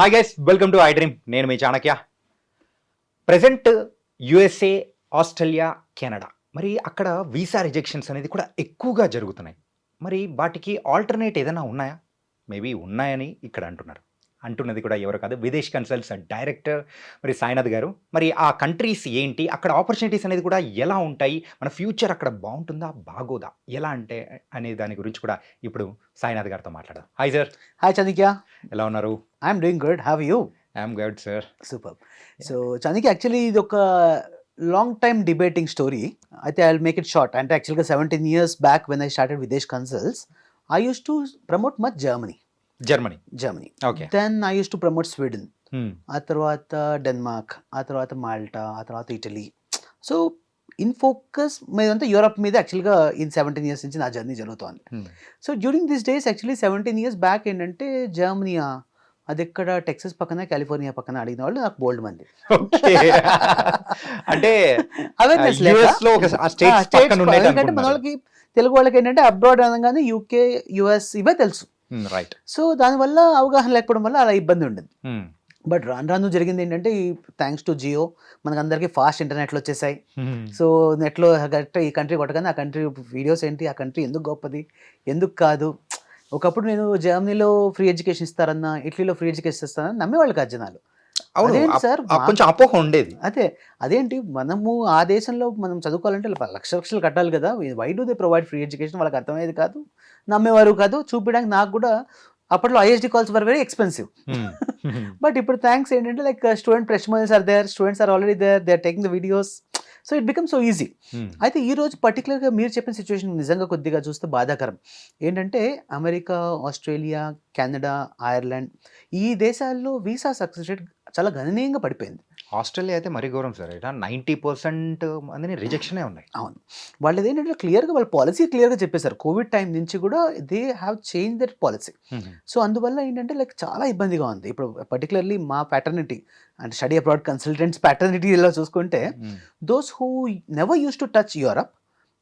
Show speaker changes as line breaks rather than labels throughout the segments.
Hi guys, welcome to iDream. నేను మీ Chanakya. Present USA, Australia, Canada, మరి అక్కడ వీసా రిజెక్షన్స్ అనేది కూడా ఎక్కువగా జరుగుతున్నాయి. మరి వాటికి ఆల్టర్నేట్ ఏదైనా ఉన్నాయా? మేబీ ఉన్నాయని ఇక్కడ అంటున్నది కూడా ఎవరు కాదు, విదేశ్ కన్సల్ట్స్ డైరెక్టర్ మరి సాయినాథ్ గారు. మరి ఆ కంట్రీస్ ఏంటి, అక్కడ ఆపర్చునిటీస్ అనేది కూడా ఎలా ఉంటాయి, మన ఫ్యూచర్ అక్కడ బాగుంటుందా బాగోదా, ఎలా అంటే అనే దాని గురించి కూడా ఇప్పుడు సాయినాథ్ గారితో మాట్లాడదాం. Hi sir.
హాయ్ చందిక్య,
ఎలా ఉన్నారు?
I'm doing good. Have you?
I'm good sir.
Super. So Chandikya, actually ఇది ఒక లాంగ్ టైమ్ డిబేటింగ్ స్టోరీ. అయితే I will make it short. అంటే యాక్చువల్గా 17 years back when I started Videsh consults, I use to promote much Germany.
Okay.
Then I use to promote Sweden, ఆ తర్వాత Denmark, ఆ తర్వాత Malta, ఆ తర్వాత ఇటలీ. సో ఇన్ ఫోకస్ మీదంతా యూరప్ మీద యాక్చువల్గా ఇన్ 17 years నుంచి నా జర్నీ జరుగుతోంది. So during this days actually 17 years back ఏంటంటే జర్మనీయా, అది ఎక్కడ టెక్సస్ పక్కన కాలిఫోర్నియా పక్కన అడిగిన వాళ్ళు నాకు బోల్డ్ మంది.
అంటే
అవేర్నెస్ ఎందుకంటే మన వాళ్ళకి తెలుగు వాళ్ళకి ఏంటంటే అబ్రాడ్ అనగానే యూకే, యుఎస్ ఇవే తెలుసు.
రైట్.
సో దానివల్ల అవగాహన లేకపోవడం వల్ల అలా ఇబ్బంది ఉండేది. బట్ రాను రాను జరిగింది ఏంటంటే థ్యాంక్స్ టు జియో మనకు అందరికీ ఫాస్ట్ ఇంటర్నెట్లు వచ్చేసాయి. సో నెట్లో ఈ కంట్రీ కొట్టగానే ఆ కంట్రీ వీడియోస్ ఏంటి, ఆ కంట్రీ ఎందుకు గొప్పది, ఎందుకు కాదు. ఒకప్పుడు నేను జర్మనీలో ఫ్రీ ఎడ్యుకేషన్ ఇస్తారన్నా, ఇటలీలో ఫ్రీ ఎడ్యుకేషన్ ఇస్తారన్నా నమ్మేవాళ్ళు కాదు జనాలు. అదేంటి సార్,
కొంచెం అపోహ ఉండేది.
అదేంటి మనము ఆ దేశంలో మనం చదువుకోవాలంటే లక్షలు కట్టాలి కదా, why do they provide free education, వాళ్ళకి అర్థమయ్యేది కాదు, నమ్మేవారు కాదు. చూపించడానికి నాకు కూడా అప్పట్లో ISD calls were very expensive. But ఇప్పుడు థ్యాంక్స్ ఏంటంటే like student testimonials are there, students are already there, they are taking the videos. So it become so easy. అయితే ఈ రోజు పర్టికులర్గా మీరు చెప్పిన సిచ్యువేషన్ నిజంగా కొద్దిగా చూస్తే బాధాకరం. ఏంటంటే అమెరికా, ఆస్ట్రేలియా, కెనడా, ఐర్లాండ్ ఈ దేశాల్లో వీసా సక్సెస్ రేట్ చాలా గణనీయంగా పడిపోయింది.
ఆస్ట్రేలియా అయితే మరీ ఘోరం సార్. 90% మందిని రిజెక్షనే ఉన్నాయి.
అవును, వాళ్ళది ఏంటంటే క్లియర్గా వాళ్ళ పాలసీ క్లియర్గా చెప్పేశారు. కోవిడ్ టైం నుంచి కూడా they have change that policy. So అందువల్ల ఏంటంటే లైక్ చాలా ఇబ్బందిగా ఉంది. ఇప్పుడు పర్టికులర్లీ మా ప్యాటర్నిటీ అంటే స్టడీ అబ్రాడ్ కన్సల్టెంట్స్ ప్యాటర్నిటీలో చూసుకుంటే those who never use to touch Europe,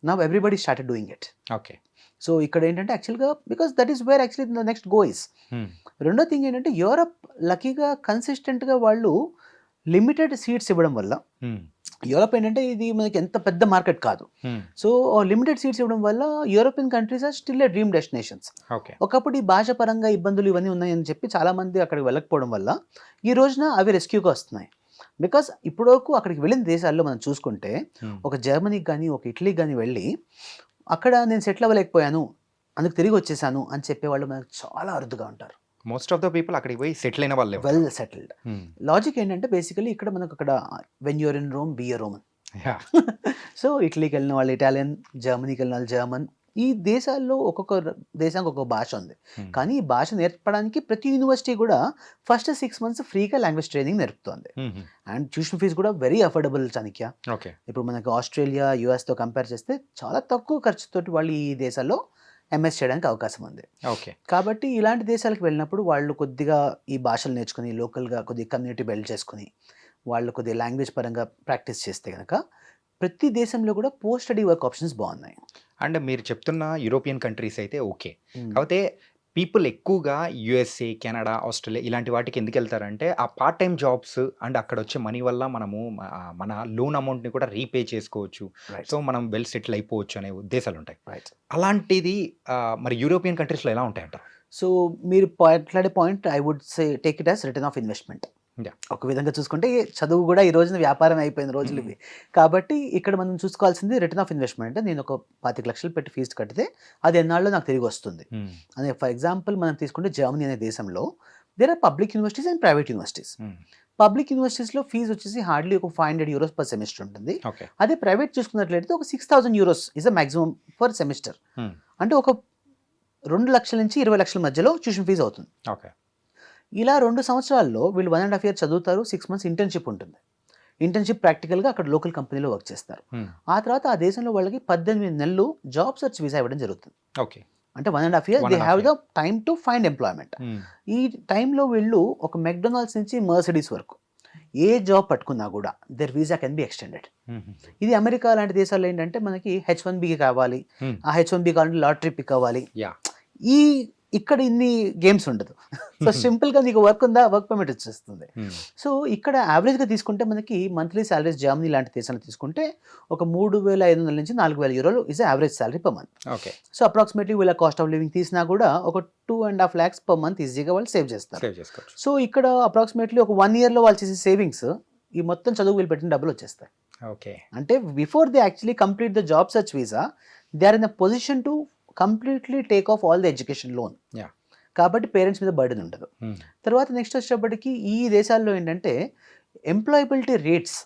now everybody started doing it.
Okay.
So ఇక్కడ ఏంటంటే యాక్చువల్గా because that is where actually the next go is. రెండో థింగ్ ఏంటంటే యూరప్ లక్కీగా కన్సిస్టెంట్గా వాళ్ళు లిమిటెడ్ సీట్స్ ఇవ్వడం వల్ల, యూరప్ ఏంటంటే ఇది మనకి ఎంత పెద్ద మార్కెట్ కాదు. సో లిమిటెడ్ సీట్స్ ఇవ్వడం వల్ల European countries are still a dream destinations. ఒకప్పుడు ఈ భాష పరంగా ఇబ్బందులు ఇవన్నీ ఉన్నాయని చెప్పి చాలా మంది అక్కడికి వెళ్ళకపోవడం వల్ల ఈ రోజున అవి రెస్క్యూగా వస్తున్నాయి. బికాస్ ఇప్పటివరకు అక్కడికి వెళ్ళిన దేశాల్లో మనం చూసుకుంటే ఒక జర్మనీకి కానీ ఒక ఇటలీకి కానీ వెళ్ళి అక్కడ నేను సెటిల్ అవ్వలేకపోయాను, అందుకు తిరిగి వచ్చేసాను అని చెప్పేవాళ్ళు మనకు చాలా అరుదుగా ఉంటారు.
మోస్ట్ ఆఫ్ ద పీపుల్ అక్కడికి పోయి సెటిల్ అయిన వాళ్ళే,
వెల్ సెటిల్డ్. లాజిక్ ఏంటంటే బేసికలీ ఇక్కడ మనకు అక్కడ when you're in Rome be a Roman. So ఇటలీకి వెళ్ళిన వాళ్ళు ఇటాలియన్, జర్మనీకి వెళ్ళిన వాళ్ళు జర్మన్. ఈ దేశాల్లో ఒక్కొక్క దేశానికి ఒక్కొక్క భాష ఉంది. కానీ ఈ భాష నేర్పడానికి ప్రతి యూనివర్సిటీ కూడా ఫస్ట్ 6 months ఫ్రీగా లాంగ్వేజ్ ట్రైనింగ్ నేర్పుతుంది. అండ్ ట్యూషన్ ఫీజు కూడా వెరీ అఫోర్డబుల్ చాణక్య. ఇప్పుడు మనకి ఆస్ట్రేలియా, యుఎస్తో కంపేర్ చేస్తే చాలా తక్కువ ఖర్చుతోటి వాళ్ళు ఈ దేశాల్లో ఎంఎస్ చేయడానికి అవకాశం ఉంది.
ఓకే.
కాబట్టి ఇలాంటి దేశాలకు వెళ్ళినప్పుడు వాళ్ళు కొద్దిగా ఈ భాషలు నేర్చుకుని లోకల్గా కొద్దిగా కమ్యూనిటీ బిల్డ్ చేసుకుని వాళ్ళు కొద్దిగా లాంగ్వేజ్ పరంగా ప్రాక్టీస్ చేస్తే కనుక ప్రతి దేశంలో కూడా పోస్ట్ స్టడీ వర్క్ ఆప్షన్స్ బాగున్నాయి.
అండ్ మీరు చెప్తున్న యూరోపియన్ కంట్రీస్ అయితే ఓకే. కాకపోతే పీపుల్ ఎక్కువగా యుఎస్ఏ, కెనడా, ఆస్ట్రేలియా ఇలాంటి వాటికి ఎందుకు వెళ్తారంటే ఆ పార్ట్ టైం జాబ్స్ అండ్ అక్కడ వచ్చే మనీ వల్ల మనము మన లోన్ అమౌంట్ని కూడా రీపే చేసుకోవచ్చు. సో మనం వెల్ సెటిల్ అయిపోవచ్చు అనే ఉద్దేశాలు ఉంటాయి. అలాంటిది మరి యూరోపియన్ కంట్రీస్లో ఎలా ఉంటాయంట?
సో మీరు మాట్లాడే point I would say take it as return of investment. ఒక విధంగా చూసుకుంటే చదువు కూడా ఈ రోజున వ్యాపారం అయిపోయిన రోజులు ఇవి. కాబట్టి ఇక్కడ మనం చూసుకోవాల్సింది రిటర్న్ ఆఫ్ ఇన్వెస్ట్మెంట్. అంటే నేను ఒక 25 లక్షలు పెట్టి ఫీజు కడితే అది ఎన్నాళ్ళు నాకు తిరిగి వస్తుంది అదే. ఫర్ ఎగ్జాంపుల్ మనం తీసుకుంటే జర్మనీ అనే దేశంలో there are public universities and private universities. Public యూనివర్సిటీస్లో ఫీజు వచ్చేసి హార్డ్లీ ఒక 500 euros పర్ సెమిస్టర్ ఉంటుంది. అదే ప్రైవేట్ చూసుకున్నట్లయితే ఒక 6000 euros is the maximum per semester. అంటే ఒక 2 లక్షల నుంచి 20 లక్షల మధ్యలో ట్యూషన్ ఫీజు అవుతుంది. ఇలా 2 సంవత్సరాల్లో వీళ్ళు 1.5 years చదువుతారు. 6 months ఇంటర్న్షిప్ ఉంటుంది. ఇంటర్న్షిప్ ప్రాక్టికల్గా అక్కడ లోకల్ కంపెనీలో వర్క్ చేస్తారు. ఆ తర్వాత ఆ దేశంలో వాళ్ళకి 18 నెలలు జాబ్ సెర్చ్ వీసా ఇవ్వడం జరుగుతుంది.
ఓకే.
అంటే 1.5 years they have the time to find employment. ఈ టైంలో వీళ్ళు ఒక మెక్డొనాల్డ్స్ నుంచి మర్సిడీస్ వరకు ఏ జాబ్ పట్టుకున్నా కూడా their visa can be extended. ఇది అమెరికా లాంటి దేశాల్లో ఏంటంటే మనకి H1B కావాలి, ఆ H1B కావాలంటే లాటరీ పిక్ అవ్వాలి. ఈ ఇక్కడ ఇన్ని గేమ్స్ ఉండదు. సో సింపుల్గా నీకు వర్క్ ఉందా, వర్క్ పర్మిట్ వచ్చేస్తుంది. సో ఇక్కడ యావరేజ్గా తీసుకుంటే మనకి మంత్లీ సాలరీస్ జర్మనీ లాంటి దేశాలు తీసుకుంటే ఒక 3,500 నుంచి 4,000 యూరోలు is average salary per month.
Okay.
So approximately వీళ్ళ కాస్ట్ ఆఫ్ లివింగ్ తీసినా కూడా ఒక 2.5 lakhs పర్ మంత్ ఈజీగా వాళ్ళు సేవ్ చేస్తారు.
సేవ్ చేసుకోవచ్చు.
సో ఇక్కడ అప్రాక్సిమేట్లీ ఒక 1 yearలో వాళ్ళు చేసే సేవింగ్స్ ఈ మొత్తం చదువు వీళ్ళు పెట్టిన డబ్బులు వచ్చేస్తాయి.
ఓకే.
అంటే before they actually complete the job search visa they are in a position to completely take off all the education loan.
Yeah.
కాబట్టి పేరెంట్స్ మీద బర్డెన్ ఉండదు. తర్వాత నెక్స్ట్ వచ్చేటప్పటికి ఈ దేశాల్లో ఏంటంటే employability rates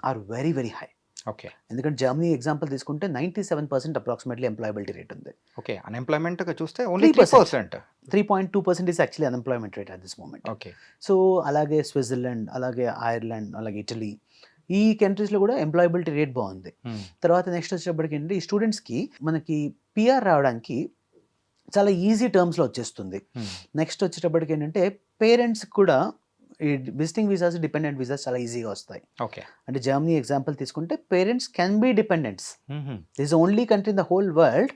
are very very high.
Okay.
ఎందుకంటే Germany example తీసుకుంటే 97% అప్రాక్సిమేట్లీ ఎంప్లాయబిలిటీ రేట్ ఉంది.
ఓకే. అన్ఎంప్లాయ్మెంట్ చూస్తే only 3%.
3.2% is actually unemployment rate at this moment.
Okay.
So అలాగే స్విట్జర్లాండ్, అలాగే ఐర్లాండ్, అలాగే ఇటలీ, ఈ కంట్రీస్లో కూడా ఎంప్లాయబిలిటీ రేట్ బాగుంది. తర్వాత నెక్స్ట్ వచ్చేటప్పటికి ఏంటంటే ఈ స్టూడెంట్స్కి మనకి పిఆర్ రావడానికి చాలా ఈజీ టర్మ్స్లో వచ్చేస్తుంది. నెక్స్ట్ వచ్చేటప్పటికి ఏంటంటే పేరెంట్స్ కూడా ఈ విజిటింగ్ వీసాస్, డిపెండెంట్ వీసాస్ చాలా ఈజీగా వస్తాయి.
ఓకే.
అంటే జర్మనీ ఎగ్జాంపుల్ తీసుకుంటే parents can be dependents. This only country in the whole world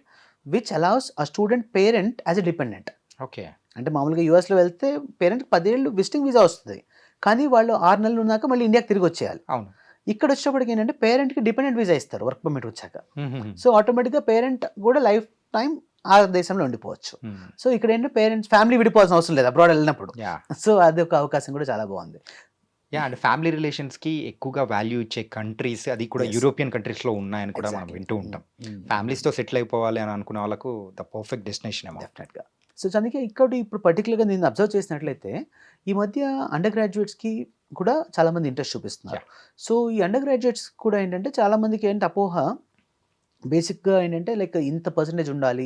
which allows a student parent as a dependent.
Okay.
అంటే మామూలుగా యూఎస్లో వెళ్తే పేరెంట్కి 10 ఏళ్ళు విజిటింగ్ వీసా వస్తుంది, కానీ వాళ్ళు 6 నెలలు ఉన్నాక మళ్ళీ ఇండియాకి తిరిగి వచ్చేయాలి.
అవును.
ఇక్కడ వచ్చేటప్పటికి ఏంటంటే పేరెంట్కి డిపెండెంట్ వీసా ఇస్తారు వర్క్ పర్మిట్ వచ్చాక. సో ఆటోమేటిక్గా పేరెంట్ కూడా లైఫ్ టైం ఆ దేశంలో ఉండిపోవచ్చు. సో ఇక్కడ ఏంటంటే పేరెంట్స్ ఫ్యామిలీ విడిపోవాల్సిన అవసరం లేదు అబ్రాడ్ వెళ్ళినప్పుడు. సో అది ఒక అవకాశం కూడా చాలా బాగుంది.
అండ్ ఫ్యామిలీ రిలేషన్స్కి ఎక్కువగా వాల్యూ ఇచ్చే కంట్రీస్ అది కూడా యూరోపియన్ కంట్రీస్లో ఉన్నాయని కూడా మనం వింటూ ఉంటాం. ఫ్యామిలీస్తో సెటిల్ అయిపోవాలి అని అనుకునే వాళ్ళకు ద పర్ఫెక్ట్ డెస్టినేషన్ ఏమో.
డెఫినెట్గా. సో అందుకే ఇక్కడ ఇప్పుడు పర్టికులర్గా నేను అబ్జర్వ్ చేసినట్లయితే ఈ మధ్య అండర్ గ్రాడ్యుయేట్స్కి కూడా చాలామంది ఇంట్రెస్ట్ చూపిస్తున్నారు. సో ఈ అండర్ గ్రాడ్యుయేట్స్ కూడా ఏంటంటే చాలామందికి ఏంటి అపోహ, బేసిక్గా ఏంటంటే లైక్ ఇంత పర్సెంటేజ్ ఉండాలి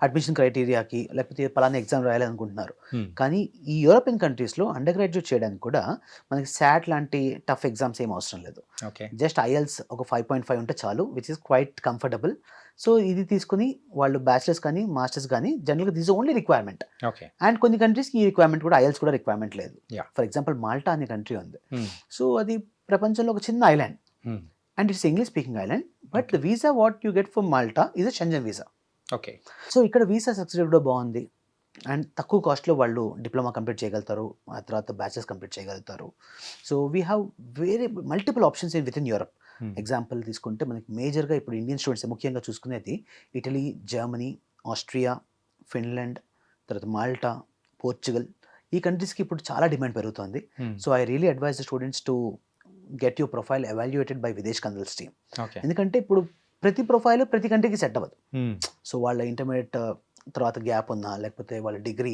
అడ్మిషన్ క్రైటీరియాకి, లేకపోతే పలానా ఎగ్జామ్ రాయాలి అనుకుంటున్నారు. కానీ ఈ యూరోపియన్ కంట్రీస్లో అండర్ గ్రాడ్యుయేట్ చేయడానికి కూడా మనకి శాట్ లాంటి టఫ్ ఎగ్జామ్స్ ఏం అవసరం లేదు. జస్ట్ ఐఎల్స్ ఒక 5.5 ఉంటే చాలు, which is quite comfortable. So ఇది తీసుకుని వాళ్ళు బ్యాచిలర్స్ కానీ మాస్టర్స్ కానీ జనరల్గా దిస్ ఓన్లీ రిక్వైర్మెంట్. అండ్ కొన్ని కంట్రీస్కి ఈ రిక్వైర్మెంట్ కూడా ఐఎల్స్ కూడా రిక్వైర్మెంట్ లేదు. ఫర్ ఎగ్జాంపుల్ మాల్టా అనే కంట్రీ ఉంది. సో అది ప్రపంచంలో ఒక చిన్న island and it's English speaking island, but the visa what you get from Malta is a Schengen visa.
Okay.
So ఇక్కడ వీసా సబ్సిడీ కూడా బాగుంది అండ్ తక్కువ కాస్ట్లో వాళ్ళు డిప్లొమా కంప్లీట్ చేయగలుగుతారు, ఆ తర్వాత బ్యాచిలర్స్ కంప్లీట్ చేయగలుగుతారు. So we have very multiple options with in Europe. Example తీసుకుంటే మనకి మేజర్గా ఇప్పుడు ఇండియన్ స్టూడెంట్స్ ముఖ్యంగా చూసుకునేది ఇటలీ, జర్మనీ, ఆస్ట్రియా, ఫిన్లాండ్, తర్వాత మాల్టా, పోర్చుగల్, ఈ కంట్రీస్కి ఇప్పుడు చాలా డిమాండ్ పెరుగుతుంది. So I really advise the students to get your profile evaluated by Videsh consults team. ఎందుకంటే ఇప్పుడు ప్రతి ప్రొఫైల్ ప్రతి కంట్రీకి సెట్ అవ్వదు. సో వాళ్ళ ఇంటర్మీడియట్ తర్వాత గ్యాప్ ఉన్నా, లేకపోతే వాళ్ళ డిగ్రీ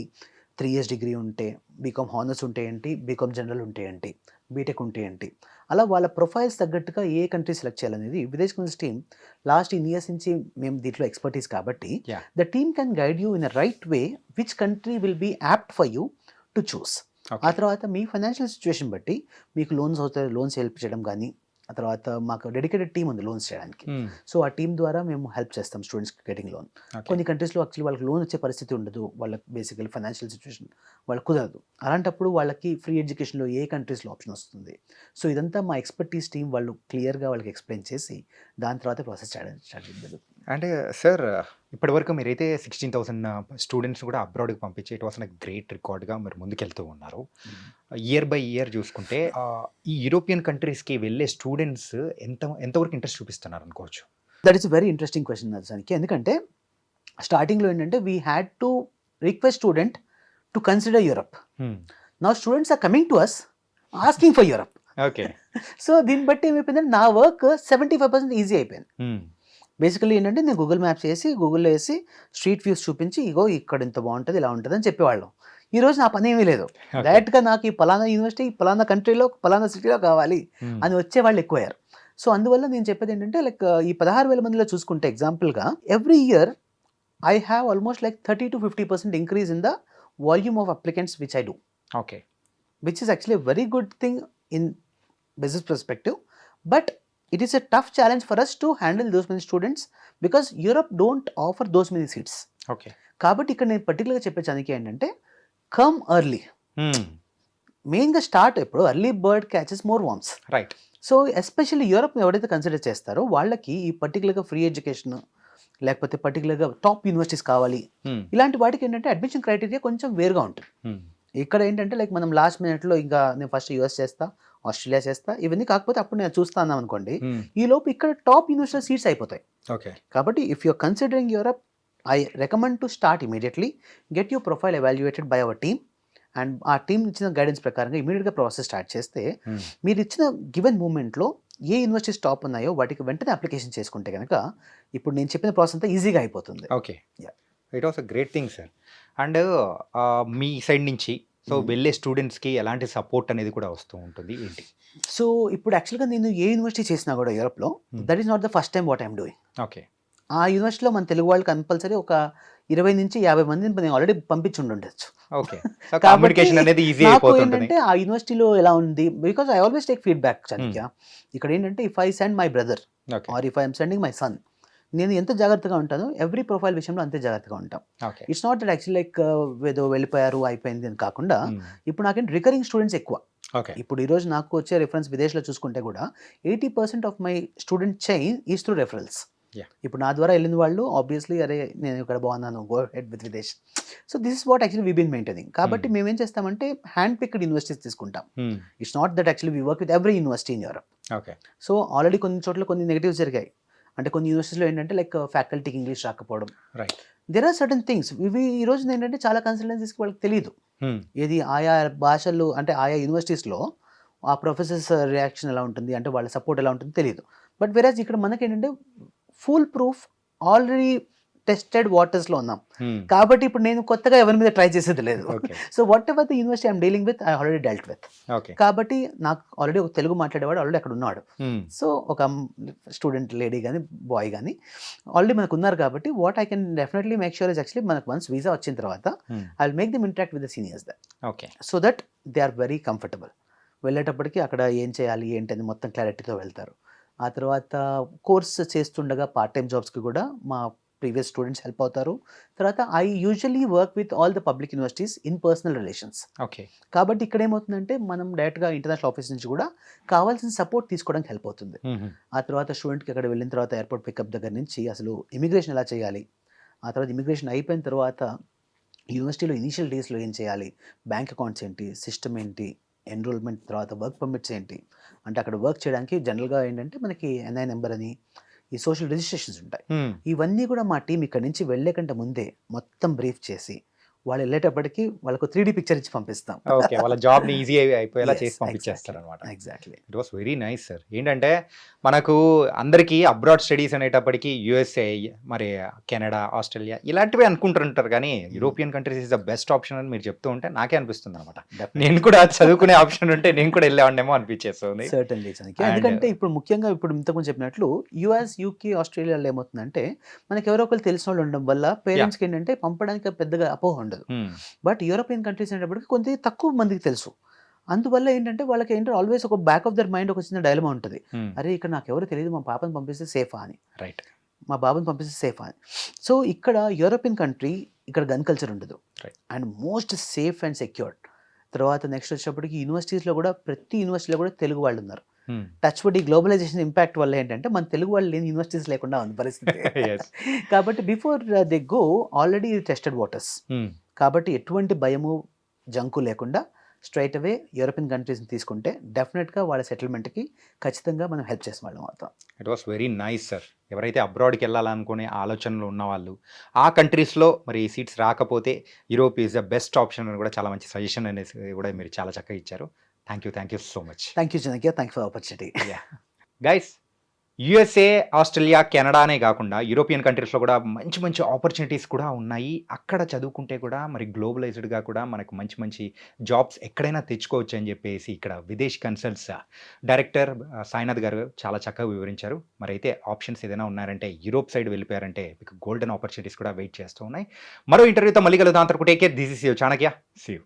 3 years డిగ్రీ ఉంటే, బీకామ్ హానర్స్ ఉంటే ఏంటి, బీకామ్ జనరల్ ఉంటే ఏంటి, బీటెక్ ఉంటే ఏంటి, అలా వాళ్ళ ప్రొఫైల్స్ తగ్గట్టుగా ఏ కంట్రీ సెలెక్ట్ చేయాలనేది Videsh consults team last 10 years నుంచి మేము దీంట్లో ఎక్స్పర్టీస్ కాబట్టి the team can guide you in a right way which country will be apt for you to choose. ఆ తర్వాత మీ ఫైనాన్షియల్ సిచ్యువేషన్ బట్టి మీకు లోన్స్ అవుతాయి, లోన్స్ హెల్ప్ చేయడం కానీ, ఆ తర్వాత మాకు డెడికేటెడ్ టీమ్ ఉంది లోన్స్ చేయడానికి. సో ఆ టీం ద్వారా మేము హెల్ప్ చేస్తాం స్టూడెంట్స్ గెటింగ్ లోన్. కొన్ని కంట్రీస్లో యాక్చువల్లీ వాళ్ళకి లోన్ వచ్చే పరిస్థితి ఉండదు, వాళ్ళకి బేసికలీ ఫైనాన్షియల్ సిచ్యువేషన్ వాళ్ళకి కుదరదు. అలాంటప్పుడు వాళ్ళకి ఫ్రీ ఎడ్యుకేషన్లో ఏ కంట్రీస్లో ఆప్షన్ వస్తుంది. సో ఇదంతా మా ఎక్స్పర్టీస్ టీం వాళ్ళు క్లియర్గా వాళ్ళకి ఎక్స్ప్లెయిన్ చేసి దాని తర్వాత ప్రాసెస్ చేయడం జరుగుతుంది.
అంటే సార్ ఇప్పటివరకు మీరైతే 16,000 స్టూడెంట్స్ కూడా అబ్రాడ్కి పంపించి ఇట్ వాస్ అ గ్రేట్ రికార్డ్గా మీరు ముందుకెళ్తూ ఉన్నారు. ఇయర్ బై ఇయర్ చూసుకుంటే ఈ యూరోపియన్ కంట్రీస్కి వెళ్ళే స్టూడెంట్స్ ఎంతవరకు ఇంట్రెస్ట్ చూపిస్తున్నారు అనుకోవచ్చు?
That is very interesting question దానికి. ఎందుకంటే స్టార్టింగ్లో ఏంటంటే we had to request student to consider Europe. Now students are coming to us asking for Europe.
Okay.
So దీన్ని బట్టి ఏమైపోయిందంటే నా వర్క్ 75% ఈజీ అయిపోయింది. బేసికలీ ఏంటంటే నేను గూగుల్ మ్యాప్స్ వేసి గూగుల్లో వేసి స్ట్రీట్ వ్యూస్ చూపించి ఇగో ఇక్కడ ఇంత బాగుంటుంది ఇలా ఉంటుంది అని చెప్పేవాళ్ళం. ఈరోజు నా పని ఏమీ లేదు, డైరెక్ట్గా నాకు ఈ పలానా యూనివర్సిటీ పలానా కంట్రీలో పలానా సిటీలో కావాలి అని వచ్చేవాళ్ళు ఎక్కువయ్యారు. సో అందువల్ల నేను చెప్పేది ఏంటంటే లైక్ ఈ 16,000 మందిలో చూసుకుంటే ఎగ్జాంపుల్గా every year I have almost like 30 to 50% increase in the volume of applicants which I do.
Okay.
Which is actually very good thing in business perspective, but it is a tough challenge for us to handle those many students because Europe don't offer those many seats.
Okay.
కాబట్టి ఇక్కడ నేను పర్టికులర్గా చెప్పేదానికి ఏంటంటే come early. మెయిన్గా start ఎప్పుడు early bird catches more worms.
Right.
So especially Europe ఎవరైతే consider చేస్తారో వాళ్ళకి ఈ పర్టికులర్గా ఫ్రీ ఎడ్యుకేషన్ లేకపోతే పర్టికులర్గా టాప్ యూనివర్సిటీస్ కావాలి, ఇలాంటి వాటికి ఏంటంటే అడ్మిషన్ క్రైటీరియా కొంచెం వేరుగా ఉంటుంది. ఇక్కడ ఏంటంటే లైక్ మనం లాస్ట్ మినిట్లో ఇంకా నేను ఫస్ట్ యూఎస్ చేస్తా, ఆస్ట్రేలియా చేస్తా, ఇవన్నీ కాకపోతే అప్పుడు నేను చూస్తాను అనుకోండి, ఈ లోపు ఇక్కడ టాప్ యూనివర్సిటీ సీట్స్ అయిపోతాయి.
ఓకే,
కాబట్టి if you're considering Europe, I recommend to start immediately, get your profile evaluated by our team, and ఆ టీం ఇచ్చిన గైడెన్స్ ప్రకారంగా ఇమీడియట్గా ప్రాసెస్ స్టార్ట్ చేస్తే మీరు ఇచ్చిన గివెన్ మూమెంట్లో ఏ యూనివర్సిటీస్ టాప్ ఉన్నాయో వాటికి వెంటనే అప్లికేషన్ చేసుకుంటే కనుక ఇప్పుడు నేను చెప్పిన ప్రాసెస్ అంతా ఈజీగా అయిపోతుంది.
Okay, it was a great thing sir. And me side నుంచి సో వెళ్ళే స్టూడెంట్స్కి ఎలాంటి సపోర్ట్ అనేది కూడా వస్తూ ఉంటుంది ఏంటి?
సో ఇప్పుడు యాక్చువల్గా నేను ఏ యూనివర్సిటీ చేసినా కూడా యూరప్లో, that is not the first time what I'm doing.
Okay,
ఆ యూనివర్సిటీలో మన తెలుగు వాళ్ళు కంపల్సరీ ఒక 20 నుంచి 50 మందిని నేను ఆల్రెడీ పంపించుండొచ్చు.
ఓకే, కమ్యూనికేషన్ అనేది ఈజీ అయిపోతుంది.
ఏంటంటే ఆ యూనివర్సిటీలో ఎలా ఉంది, because I always take feedback Chanakya. ఇక్కడ ఏంటంటే if I send my brother or if I'm sending my son, నేను ఎంత జాగ్రత్తగా ఉంటానో ఎవ్రీ ప్రొఫైల్ విషయంలో అంతే జాగ్రత్తగా ఉంటాం. It's not that actually like ఏదో వెళ్ళిపోయారు అయిపోయింది అని కాకుండా, ఇప్పుడు నాకేంటి రికరింగ్ స్టూడెంట్స్ ఎక్కువ. ఇప్పుడు ఈరోజు నాకు వచ్చే రిఫరెన్స్ విదేశ్లో చూసుకుంటే కూడా 80% of my student chain is through reference. ఇప్పుడు నా ద్వారా వెళ్ళిన వాళ్ళు ఆబ్వియస్లీ అరే నేను ఇక్కడ బాగున్నాను, go ahead with Videsh. So this is what actually we been maintaining. కాబట్టి మేము ఏం చేస్తామంటే హ్యాండ్ పిక్డ్ యూనివర్సిటీస్ తీసుకుంటాం. It's not that actually we work with every university in Europe. So already కొన్ని చోట్ల కొన్ని నెగిటివ్స్ జరిగాయి. అంటే కొన్ని యూనివర్సిటీలో ఏంటంటే లైక్ ఫ్యాకల్టీకి ఇంగ్లీష్ రాకపోవడం, దెర్ ఆర్ సర్టన్ థింగ్స్. ఇవి ఈ రోజు ఏంటంటే చాలా కన్సల్టెన్సీస్కి వాళ్ళకి తెలియదు. ఏది ఆయా భాషలు అంటే ఆయా యూనివర్సిటీస్లో ఆ ప్రొఫెసర్స్ రియాక్షన్ ఎలా ఉంటుంది, అంటే వాళ్ళ సపోర్ట్ ఎలా ఉంటుంది తెలియదు. బట్ వెరాజ్ ఇక్కడ మనకి ఏంటంటే ఫుల్ ప్రూఫ్ ఆల్రెడీ టెస్టెడ్ వాటర్స్లో ఉన్నాం. కాబట్టి ఇప్పుడు నేను కొత్తగా ఎవరి మీద ట్రై చేసేది లేదు. So what ever the university I'm dealing with I already dealt with. కాబట్టి నాకు ఆల్రెడీ ఒక తెలుగు మాట్లాడేవాడు ఆల్రెడీ అక్కడ ఉన్నాడు. సో ఒక స్టూడెంట్ లేడీ కానీ బాయ్ కానీ ఆల్రెడీ మనకు ఉన్నారు. కాబట్టి what I can definitely make sure is actually మనకు వన్స్ వీసా వచ్చిన తర్వాత I will make them interact with the seniors that, so that they are very comfortable. వెళ్ళేటప్పటికి అక్కడ ఏం చేయాలి ఏంటి అని మొత్తం క్లారిటీతో వెళ్తారు. ఆ తర్వాత కోర్స్ చేస్తుండగా పార్ట్ టైం జాబ్స్కి కూడా మా ప్రీవియస్ స్టూడెంట్స్ హెల్ప్ అవుతారు. తర్వాత I usually work with all the public universities in personal relations.
Okay,
కాబట్టి ఇక్కడ ఏమవుతుందంటే మనం డైరెక్ట్గా ఇంటర్నేషనల్ ఆఫీస్ నుంచి కూడా కావాల్సిన సపోర్ట్ తీసుకోవడానికి హెల్ప్ అవుతుంది. ఆ తర్వాత స్టూడెంట్కి అక్కడ వెళ్ళిన తర్వాత ఎయిర్పోర్ట్ పికప్ దగ్గర నుంచి అసలు ఇమిగ్రేషన్ ఎలా చేయాలి, ఆ తర్వాత ఇమిగ్రేషన్ అయిపోయిన తర్వాత యూనివర్సిటీలో ఇనీషియల్ డేస్లో ఏం చేయాలి, బ్యాంక్ అకౌంట్స్ ఏంటి, సిస్టమ్ ఏంటి, ఎన్రోల్మెంట్ తర్వాత వర్క్ పర్మిట్స్ ఏంటి, అంటే అక్కడ వర్క్ చేయడానికి జనరల్గా ఏంటంటే మనకి ఎన్ఐ నెంబర్ అని ఈ సోషల్ రిజిస్ట్రేషన్స్ ఉంటాయి. ఇవన్నీ కూడా మా టీం ఇక్కడ నుంచి వెళ్ళే కంటే ముందే మొత్తం బ్రీఫ్ చేసి వాళ్ళు వెళ్ళేటప్పటికి వాళ్ళకు 3D పిక్చర్ ఇచ్చి పంపిస్తాం.
ఓకే, వాళ్ళ జాబ్ ని ఈజీ అయిపోయేలా చేసి పంపించేస్తారు అనమాట.
Exactly,
it was very nice sir. ఏంటంటే మనకు అందరికీ అబ్రాడ్ స్టడీస్ అనేటప్పటికి యుఎస్ఏ, మరి కెనడా, ఆస్ట్రేలియా ఇలాంటివి అనుకుంటుంటారు, కానీ European countries is the best option అని మీరు చెప్తూ ఉంటే నాకే అనిపిస్తుంది అనమాట. నేను కూడా చదువుకునే ఆప్షన్ ఉంటే నేను కూడా వెళ్ళేవాడినేమో అనిపించేస్తుంది.
సర్టన్లీ, ఎందుకంటే ఇప్పుడు ముఖ్యంగా ఇప్పుడు ఇంతకుముందు చెప్పినట్లు యుఎస్, యూకే, ఆస్ట్రేలియాలో ఏమవుతుందంటే మనకి ఎవరో ఒకరు తెలిసిన వాళ్ళు ఉండడం వల్ల పేరెంట్స్కి ఏంటంటే పంపడానికి పెద్దగా అపోహ ఉండదు. బట్ యూరోపియన్ కంట్రీస్ అనేటప్పటికి కొంత తక్కువ మందికి తెలుసు. అందువల్ల ఏంటంటే వాళ్ళకి ఏంటంటే ఆల్వేస్ ఒక బ్యాక్ ఆఫ్ దర్ మైండ్ ఒక చిన్న డైలమా ఉంటుంది. అరే ఇక్కడ నాకు ఎవరు తెలియదు, మా పాపని పంపిస్తే సేఫా అని,
రైట్,
మా బాబుని పంపిస్తే సేఫా అని. సో ఇక్కడ యూరోపియన్ కంట్రీ ఇక్కడ గన్ కల్చర్ ఉండదు and most safe and secured. తర్వాత నెక్స్ట్ వచ్చేటప్పటికి యూనివర్సిటీస్లో కూడా ప్రతి యూనివర్సిటీలో కూడా తెలుగు వాళ్ళు ఉన్నారు. టచ్ వుడ్ ఈ గ్లోబలైజేషన్ ఇంపాక్ట్ వల్ల ఏంటంటే మన తెలుగు వాళ్ళు లేని యూనివర్సిటీస్ లేకుండా ఉంది పరిస్థితి. కాబట్టి before they go already tested waters. కాబట్టి ఎటువంటి భయము జంకు లేకుండా స్ట్రైట్ అవే యూరోపియన్ కంట్రీస్ని తీసుకుంటే డెఫినెట్గా వాళ్ళ సెటిల్మెంట్కి ఖచ్చితంగా మనం హెల్ప్ చేసిన వాళ్ళం అవుతాం.
It was very nice sir. ఎవరైతే అబ్రాడ్కి వెళ్ళాలనుకునే ఆలోచనలు ఉన్న వాళ్ళు ఆ కంట్రీస్లో మరి సీట్స్ రాకపోతే Europe is the best option అని కూడా చాలా మంచి సజెషన్ అనేసి కూడా మీరు చాలా చక్కగా ఇచ్చారు. Thank you so much.
Thank you Chanakya, thank you for opportunity.
Guys, USA, Australia, కెనడానే కాకుండా యూరోపియన్ కంట్రీస్లో కూడా మంచి మంచి ఆపర్చునిటీస్ కూడా ఉన్నాయి. అక్కడ చదువుకుంటే కూడా మరి గ్లోబలైజ్డ్గా కూడా మనకు మంచి మంచి జాబ్స్ ఎక్కడైనా తెచ్చుకోవచ్చు అని చెప్పేసి ఇక్కడ విదేశ్ కన్సల్ట్స్ డైరెక్టర్ సాయినాథ్ గారు చాలా చక్కగా వివరించారు. మరి అయితే ఆప్షన్స్ ఏదైనా ఉన్నారంటే యూరోప్ సైడ్ వెళ్ళిపోయారంటే మీకు గోల్డెన్ ఆపర్చునిటీస్ కూడా వెయిట్ చేస్తూ ఉన్నాయి. మరో ఇంటర్వ్యూతో మళ్ళీ కలుద్దాం. అంతవరకు take care. This is your Chanakya. See you.